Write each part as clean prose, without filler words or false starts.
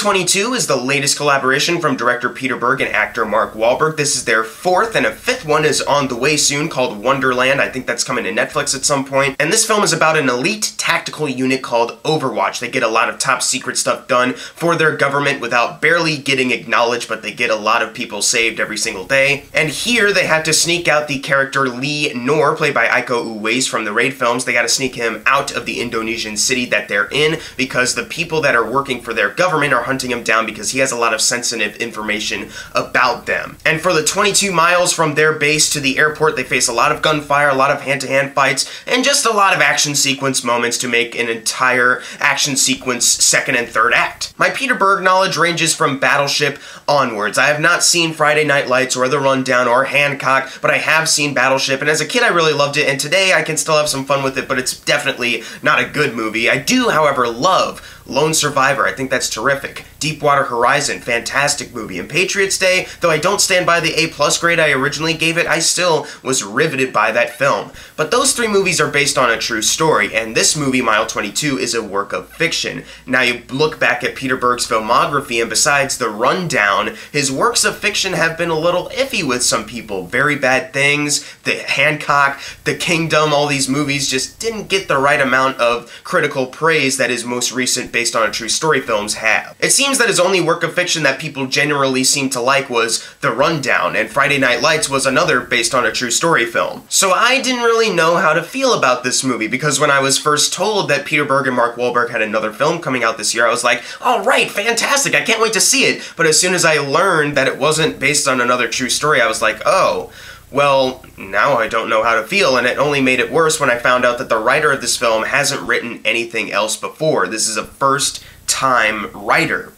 22 is the latest collaboration from director Peter Berg and actor Mark Wahlberg. This is their fourth, and a fifth one is on the way soon called Wonderland. I think that's coming to Netflix at some point. And this film is about an elite tactical unit called Overwatch. They get a lot of top secret stuff done for their government without barely getting acknowledged, but they get a lot of people saved every single day. And here they have to sneak out the character Lee Noor, played by Iko Uwais from the Raid films. They gotta sneak him out of the Indonesian city that they're in because the people that are working for their government are hunting him down because he has a lot of sensitive information about them. And for the 22 miles from their base to the airport, they face a lot of gunfire, a lot of hand-to-hand fights, and just a lot of action sequence moments to make an entire action sequence second and third act. My Peter Berg knowledge ranges from Battleship onwards. I have not seen Friday Night Lights or The Rundown or Hancock, but I have seen Battleship, and as a kid I really loved it, and today I can still have some fun with it, but it's definitely not a good movie. I do, however, love Lone Survivor. I think that's terrific. Deepwater Horizon, fantastic movie. And Patriots Day, though I don't stand by the A+ grade I originally gave it, I still was riveted by that film. But those three movies are based on a true story, and this movie, Mile 22, is a work of fiction. Now you look back at Peter Berg's filmography, and besides The Rundown, his works of fiction have been a little iffy with some people. Very Bad Things, The Hancock, The Kingdom, all these movies just didn't get the right amount of critical praise that his most recent based on a true story films have. It seems that his only work of fiction that people generally seem to like was The Rundown, and Friday Night Lights was another based on a true story film. So I didn't really know how to feel about this movie, because when I was first told that Peter Berg and Mark Wahlberg had another film coming out this year, I was like, all right, fantastic, I can't wait to see it. But as soon as I learned that it wasn't based on another true story, I was like, oh, well, now I don't know how to feel, and it only made it worse when I found out that the writer of this film hasn't written anything else before. This is a first-time writer.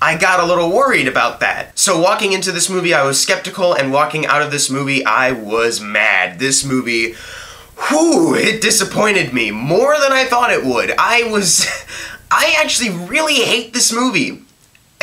I got a little worried about that. So walking into this movie, I was skeptical, and walking out of this movie, I was mad. This movie, whew, it disappointed me more than I thought it would. I actually really hate this movie.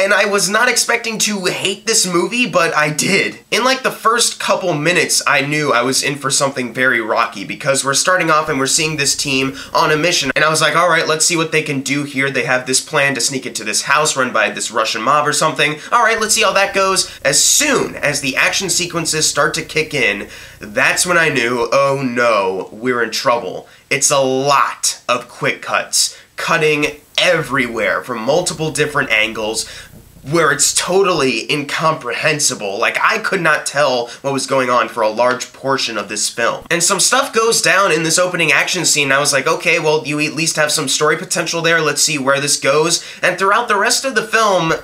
And I was not expecting to hate this movie, but I did. In like the first couple minutes, I knew I was in for something very rocky, because we're starting off and we're seeing this team on a mission, and I was like, alright, let's see what they can do here. They have this plan to sneak into this house run by this Russian mob or something. Alright, let's see how that goes. As soon as the action sequences start to kick in, that's when I knew, oh no, we're in trouble. It's a lot of quick cuts, cutting everywhere from multiple different angles, where it's totally incomprehensible. Like, I could not tell what was going on for a large portion of this film. And some stuff goes down in this opening action scene, and I was like, okay, well, you at least have some story potential there, let's see where this goes. And throughout the rest of the film,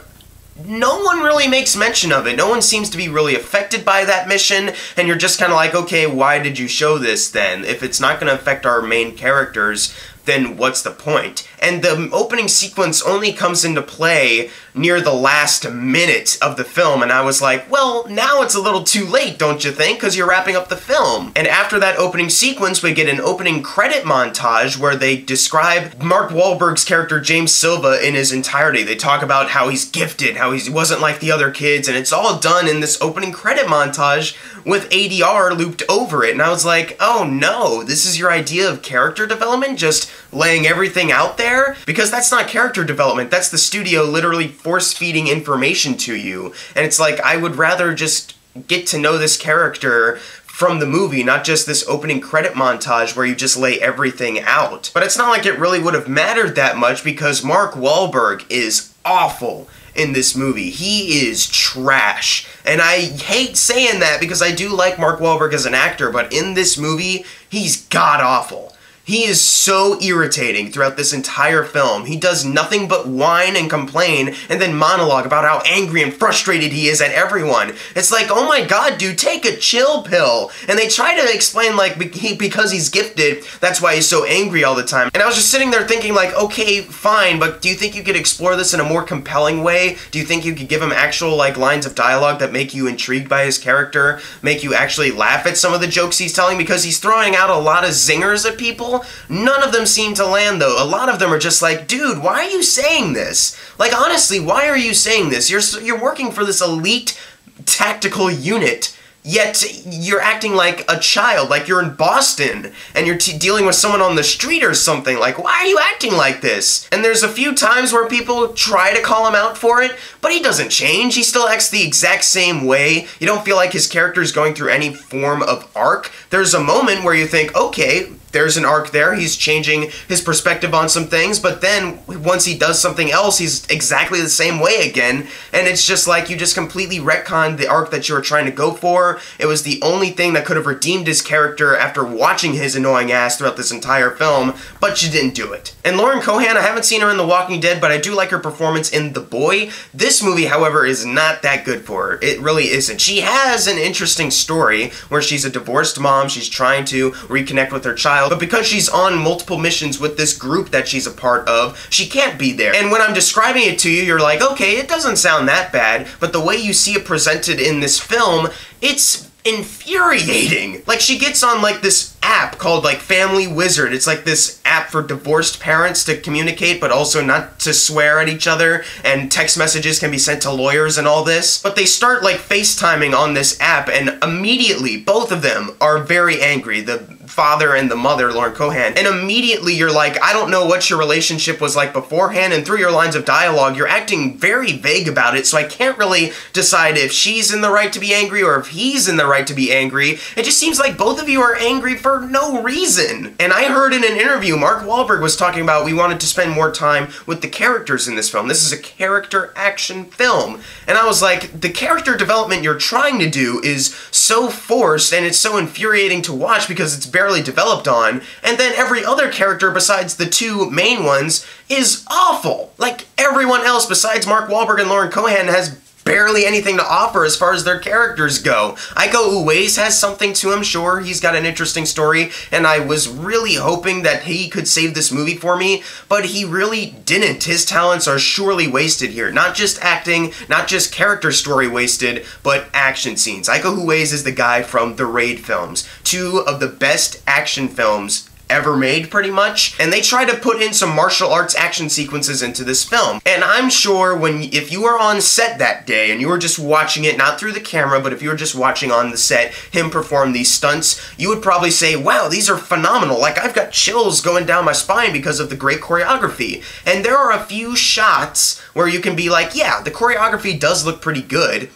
no one really makes mention of it. No one seems to be really affected by that mission, and you're just kind of like, okay, why did you show this then? If it's not going to affect our main characters, then what's the point? And the opening sequence only comes into play near the last minute of the film, and I was like, well, now it's a little too late, don't you think? Because you're wrapping up the film. And after that opening sequence, we get an opening credit montage where they describe Mark Wahlberg's character James Silva in his entirety. They talk about how he's gifted, how he wasn't like the other kids, and it's all done in this opening credit montage with ADR looped over it. And I was like, oh no, this is your idea of character development? Just laying everything out there? Because that's not character development, that's the studio literally force-feeding information to you. And it's like, I would rather just get to know this character from the movie, not just this opening credit montage where you just lay everything out. But it's not like it really would have mattered that much, because Mark Wahlberg is awful in this movie. He is trash. And I hate saying that because I do like Mark Wahlberg as an actor, but in this movie, he's god-awful. He is so irritating throughout this entire film. He does nothing but whine and complain and then monologue about how angry and frustrated he is at everyone. It's like, oh my god, dude, take a chill pill. And they try to explain, like, because he's gifted, that's why he's so angry all the time. And I was just sitting there thinking, like, okay, fine, but do you think you could explore this in a more compelling way? Do you think you could give him actual, like, lines of dialogue that make you intrigued by his character? Make you actually laugh at some of the jokes he's telling? Because he's throwing out a lot of zingers at people. None of them seem to land, though. A lot of them are just like, dude, why are you saying this? Like, honestly, why are you saying this? You're working for this elite tactical unit yet you're acting like a child, like you're in Boston, and you're dealing with someone on the street or something. Like, why are you acting like this? And there's a few times where people try to call him out for it, but he doesn't change. He still acts the exact same way. You don't feel like his character is going through any form of arc. There's a moment where you think, okay, there's an arc there, he's changing his perspective on some things, but then once he does something else, he's exactly the same way again, and it's just like you just completely retconned the arc that you were trying to go for. It was the only thing that could have redeemed his character after watching his annoying ass throughout this entire film, but you didn't do it. And Lauren Cohan, I haven't seen her in The Walking Dead, but I do like her performance in The Boy. This movie, however, is not that good for her. It really isn't. She has an interesting story where she's a divorced mom, she's trying to reconnect with her child, but because she's on multiple missions with this group that she's a part of, she can't be there. And when I'm describing it to you, you're like, okay, it doesn't sound that bad, but the way you see it presented in this film, it's infuriating. Like, she gets on like this app called like Family Wizard. It's like this app for divorced parents to communicate but also not to swear at each other, and text messages can be sent to lawyers and all this. But they start like FaceTiming on this app, and immediately both of them are very angry. The father and the mother, Lauren Cohan, and immediately you're like, I don't know what your relationship was like beforehand, and through your lines of dialogue, you're acting very vague about it, so I can't really decide if she's in the right to be angry or if he's in the right to be angry. It just seems like both of you are angry for no reason. And I heard in an interview, Mark Wahlberg was talking about we wanted to spend more time with the characters in this film. This is a character action film. And I was like, the character development you're trying to do is so forced, and it's so infuriating to watch because it's barely developed on, and then every other character besides the two main ones is awful. Like, everyone else besides Mark Wahlberg and Lauren Cohan has barely anything to offer as far as their characters go. Iko Uwais has something to him, sure, he's got an interesting story, and I was really hoping that he could save this movie for me, but he really didn't. His talents are surely wasted here. Not just acting, not just character story wasted, but action scenes. Iko Uwais is the guy from the Raid films, two of the best action films ever made, pretty much, and they try to put in some martial arts action sequences into this film. And I'm sure if you were on set that day and you were just watching it, not through the camera, but if you were just watching on the set him perform these stunts, you would probably say, wow, these are phenomenal. Like, I've got chills going down my spine because of the great choreography. And there are a few shots where you can be like, yeah, the choreography does look pretty good.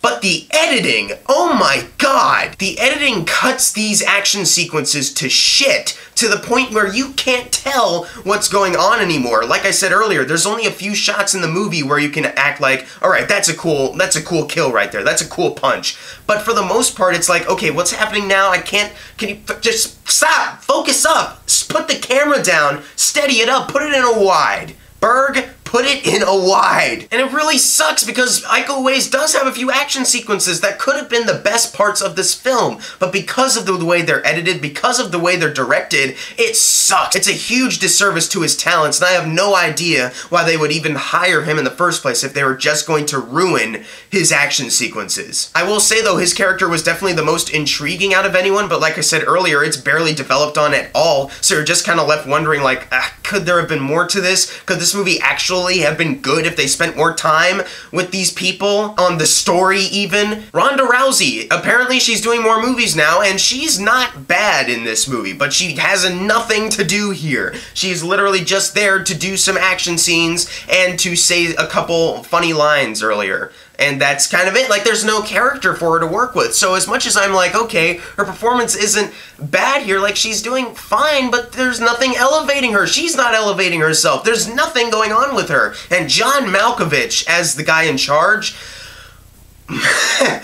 But the editing, oh my god! The editing cuts these action sequences to shit, to the point where you can't tell what's going on anymore. Like I said earlier, there's only a few shots in the movie where you can act like, alright, that's a cool kill right there, that's a cool punch. But for the most part, it's like, okay, what's happening now? can you just stop, focus up, put the camera down, steady it up, put it in a wide. Berg, put it in a wide. And it really sucks because Iko Uwais does have a few action sequences that could have been the best parts of this film, but because of the way they're edited, because of the way they're directed, it sucks. It's a huge disservice to his talents, and I have no idea why they would even hire him in the first place if they were just going to ruin his action sequences. I will say though, his character was definitely the most intriguing out of anyone, but like I said earlier, it's barely developed on at all, so you're just kind of left wondering like, could there have been more to this? Could this movie actually have been good if they spent more time with these people, on the story even? Ronda Rousey, apparently she's doing more movies now, and she's not bad in this movie, but she has nothing to do here. She's literally just there to do some action scenes and to say a couple funny lines earlier. And that's kind of it. Like, there's no character for her to work with. So as much as I'm like, okay, her performance isn't bad here, like, she's doing fine, but there's nothing elevating her. She's not elevating herself. There's nothing going on with her. And John Malkovich, as the guy in charge,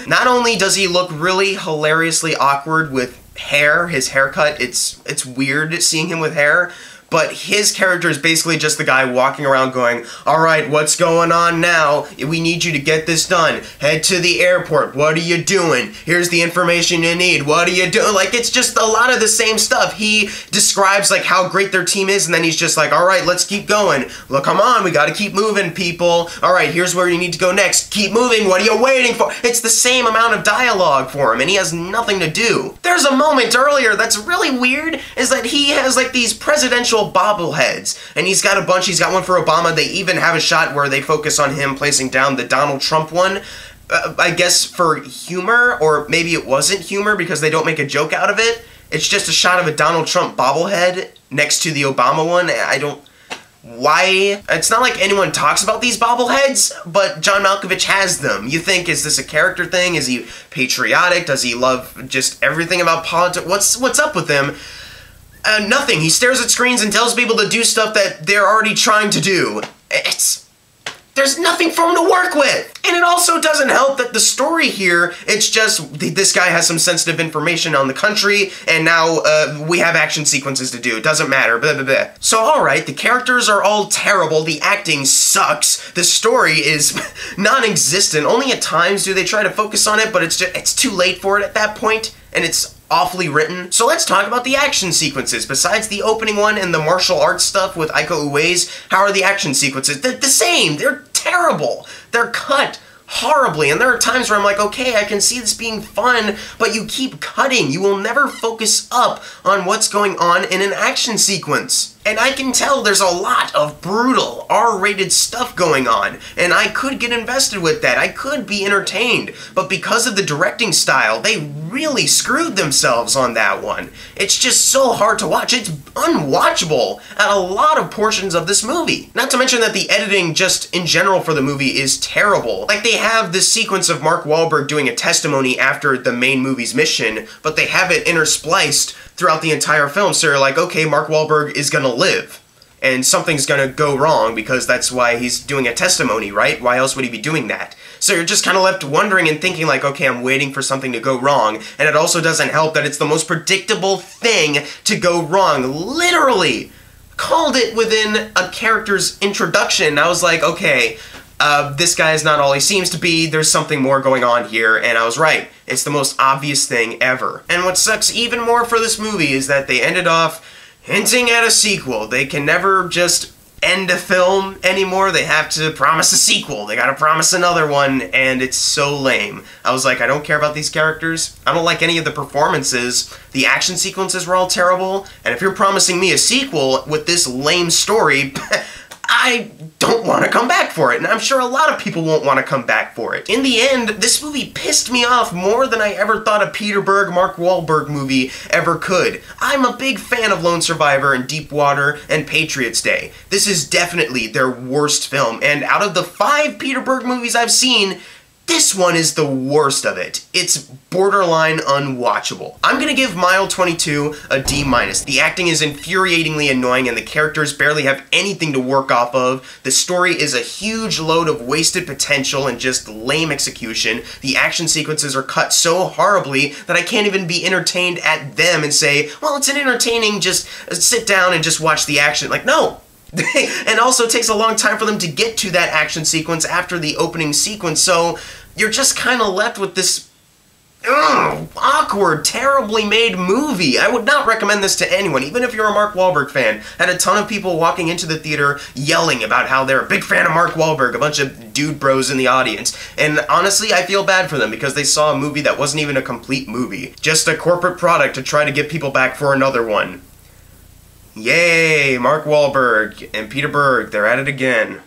not only does he look really hilariously awkward with hair, his haircut, it's weird seeing him with hair, but his character is basically just the guy walking around going, alright, what's going on now? We need you to get this done. Head to the airport. What are you doing? Here's the information you need. What are you doing? Like, it's just a lot of the same stuff. He describes, like, how great their team is, and then he's just like, alright, let's keep going. Look, come on, we gotta keep moving, people. Alright, here's where you need to go next. Keep moving. What are you waiting for? It's the same amount of dialogue for him, and he has nothing to do. There's a moment earlier that's really weird, is that he has, like, these presidential bobbleheads, and he's got a bunch. He's got one for Obama. They even have a shot where they focus on him placing down the Donald Trump one. I guess for humor, or maybe it wasn't humor because they don't make a joke out of it. It's just a shot of a Donald Trump bobblehead next to the Obama one. I don't... Why? It's not like anyone talks about these bobbleheads, but John Malkovich has them. You think, is this a character thing? Is he patriotic? Does he love just everything about politics? What's up with him? Nothing. He stares at screens and tells people to do stuff that they're already trying to do. There's nothing for him to work with. And it also doesn't help that the story here, it's just, this guy has some sensitive information on the country, and now we have action sequences to do. It doesn't matter, blah, blah, blah. So alright, the characters are all terrible, the acting sucks, the story is non-existent. Only at times do they try to focus on it, but it's too late for it at that point, and it's awfully written. So let's talk about the action sequences. Besides the opening one and the martial arts stuff with Iko Uwais, how are the action sequences? They're the same. They're terrible. They're cut horribly, and there are times where I'm like, okay, I can see this being fun, but you keep cutting. You will never focus up on what's going on in an action sequence. And I can tell there's a lot of brutal, R-rated stuff going on, and I could get invested with that. I could be entertained, but because of the directing style, they really screwed themselves on that one. It's just so hard to watch. It's unwatchable at a lot of portions of this movie. Not to mention that the editing just in general for the movie is terrible. Like, they have this sequence of Mark Wahlberg doing a testimony after the main movie's mission, but they have it interspliced throughout the entire film, so you're like, okay, Mark Wahlberg is gonna live, and something's gonna go wrong because that's why he's doing a testimony, right? Why else would he be doing that? So you're just kind of left wondering and thinking like, okay, I'm waiting for something to go wrong, and it also doesn't help that it's the most predictable thing to go wrong. Literally called it within a character's introduction. I was like, okay, this guy is not all he seems to be, there's something more going on here, and I was right. It's the most obvious thing ever. And what sucks even more for this movie is that they ended off hinting at a sequel. They can never just end a film anymore. They have to promise a sequel. They gotta promise another one, and it's so lame. I was like, I don't care about these characters. I don't like any of the performances. The action sequences were all terrible, and if you're promising me a sequel with this lame story, I don't want to come back for it, and I'm sure a lot of people won't want to come back for it. In the end, this movie pissed me off more than I ever thought a Peter Berg, Mark Wahlberg movie ever could. I'm a big fan of Lone Survivor and Deep Water and Patriots Day. This is definitely their worst film, and out of the 5 Peter Berg movies I've seen, this one is the worst of it. It's borderline unwatchable. I'm gonna give Mile 22 a D-. The acting is infuriatingly annoying and the characters barely have anything to work off of. The story is a huge load of wasted potential and just lame execution. The action sequences are cut so horribly that I can't even be entertained at them and say, well, it's an entertaining, just sit down and just watch the action. Like, no. And also it takes a long time for them to get to that action sequence after the opening sequence, so you're just kind of left with this awkward, terribly made movie. I would not recommend this to anyone, even if you're a Mark Wahlberg fan. I had a ton of people walking into the theater yelling about how they're a big fan of Mark Wahlberg, a bunch of dude bros in the audience. And honestly, I feel bad for them because they saw a movie that wasn't even a complete movie. Just a corporate product to try to get people back for another one. Yay, Mark Wahlberg and Peter Berg, they're at it again.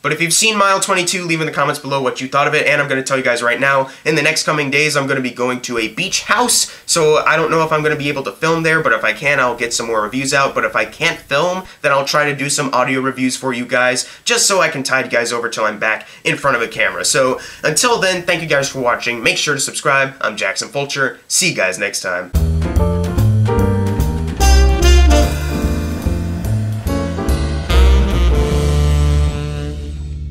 But if you've seen Mile 22, leave in the comments below what you thought of it, and I'm going to tell you guys right now, in the next coming days, I'm going to be going to a beach house, so I don't know if I'm going to be able to film there, but if I can, I'll get some more reviews out, but if I can't film, then I'll try to do some audio reviews for you guys, just so I can tide you guys over till I'm back in front of a camera. So, until then, thank you guys for watching, make sure to subscribe, I'm Jackson Fulcher, see you guys next time.